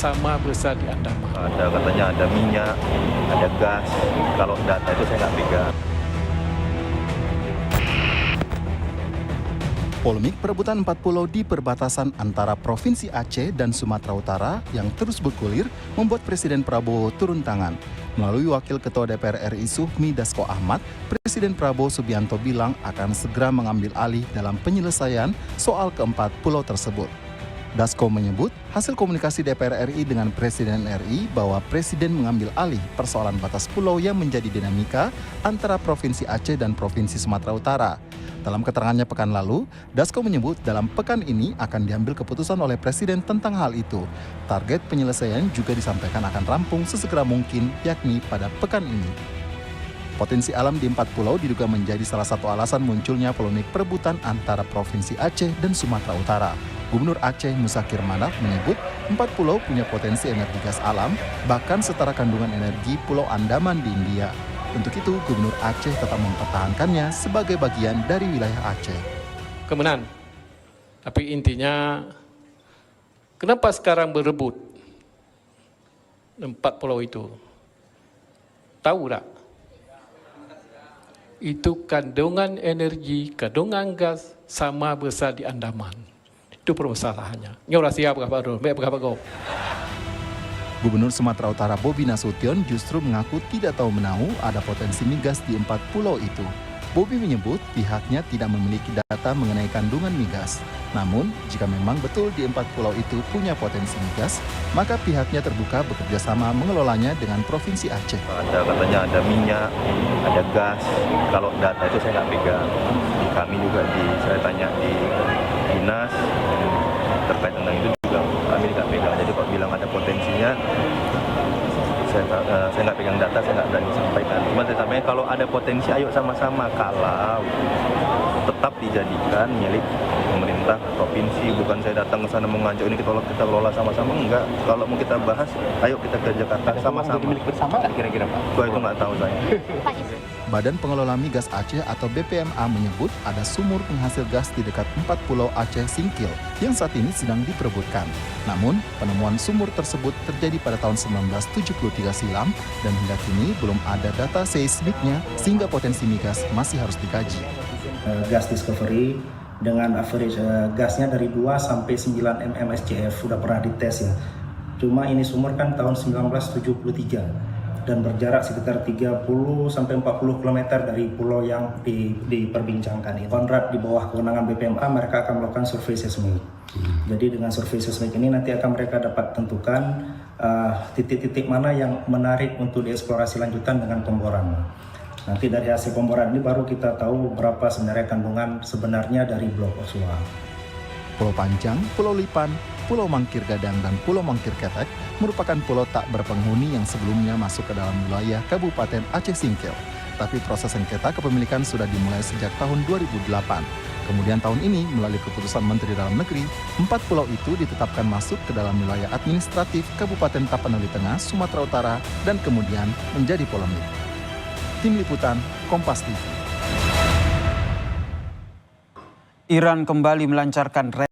sama besar di Andaman. Ada katanya ada minyak, ada gas. Kalau data itu saya nggak pegang. Polemik perebutan 4 pulau di perbatasan antara Provinsi Aceh dan Sumatera Utara yang terus bergulir membuat Presiden Prabowo turun tangan. Melalui Wakil Ketua DPR RI Sufmi Dasko Ahmad, Presiden Prabowo Subianto bilang akan segera mengambil alih dalam penyelesaian soal keempat pulau tersebut. Dasko menyebut hasil komunikasi DPR RI dengan Presiden RI bahwa Presiden mengambil alih persoalan batas pulau yang menjadi dinamika antara Provinsi Aceh dan Provinsi Sumatera Utara. Dalam keterangannya pekan lalu, Dasko menyebut dalam pekan ini akan diambil keputusan oleh Presiden tentang hal itu. Target penyelesaian juga disampaikan akan rampung sesegera mungkin, yakni pada pekan ini. Potensi alam di 4 pulau diduga menjadi salah satu alasan munculnya polemik perebutan antara Provinsi Aceh dan Sumatera Utara. Gubernur Aceh Musakir Manaf menyebut 4 pulau punya potensi energi gas alam, bahkan setara kandungan energi Pulau Andaman di India. Untuk itu, Gubernur Aceh tetap mempertahankannya sebagai bagian dari wilayah Aceh. Kemenan, tapi intinya kenapa sekarang berebut 4 pulau itu? Tahu tak? Itu kandungan energi, kandungan gas sama besar di Andaman. Itu permasalahannya. Nyorasi apa kabar? Berapa kau? Gubernur Sumatera Utara Bobi Nasution justru mengaku tidak tahu menahu ada potensi migas di 4 pulau itu. Bobi menyebut pihaknya tidak memiliki data mengenai kandungan migas. Namun, jika memang betul di 4 pulau itu punya potensi migas, maka pihaknya terbuka bekerja sama mengelolanya dengan Provinsi Aceh. Ada katanya ada minyak, ada gas. Kalau data itu saya nggak pegang. Kami juga saya tanya di dinas terkait tentang itu juga kami nggak pegang. Jadi kalau bilang ada potensinya, saya nggak pegang data, saya nggak berani sampaikan. Cuma saya sampaikan kalau ada potensi, ayo sama-sama. Kalau tetap dijadikan milik pemerintah provinsi, bukan saya datang ke sana mengajak ini kita kelola sama-sama, enggak. Kalau mau kita bahas, ayo kita ke Jakarta sama-sama. Milik bersama nggak kira-kira Pak? Gua itu nggak tahu saya. Badan Pengelola Migas Aceh atau BPMA menyebut ada sumur penghasil gas di dekat 4 pulau Aceh Singkil yang saat ini sedang diperebutkan. Namun, penemuan sumur tersebut terjadi pada tahun 1973 silam dan hingga kini belum ada data seismiknya sehingga potensi migas masih harus dikaji. Gas discovery dengan average gasnya dari 2 sampai 9 mmscf sudah pernah dites ya. Cuma ini sumur kan tahun 1973 dan berjarak sekitar 30 sampai 40 km dari pulau yang diperbincangkan ini. Konrad di bawah kewenangan BPMA mereka akan melakukan survei seismik. Jadi dengan survei seismik ini nanti akan mereka dapat tentukan titik-titik mana yang menarik untuk dieksplorasi lanjutan dengan pemboran. Nanti dari hasil pemboran ini baru kita tahu berapa sebenarnya kandungan sebenarnya dari blok Osua. Pulau Panjang, Pulau Lipan, Pulau Mangkir Gadang, dan Pulau Mangkir Ketek merupakan pulau tak berpenghuni yang sebelumnya masuk ke dalam wilayah Kabupaten Aceh Singkil. Tapi proses sengketa kepemilikan sudah dimulai sejak tahun 2008. Kemudian tahun ini melalui keputusan Menteri Dalam Negeri, 4 pulau itu ditetapkan masuk ke dalam wilayah administratif Kabupaten Tapanuli Tengah, Sumatera Utara, dan kemudian menjadi polemik. Tim Liputan, Kompas TV. Iran kembali melancarkan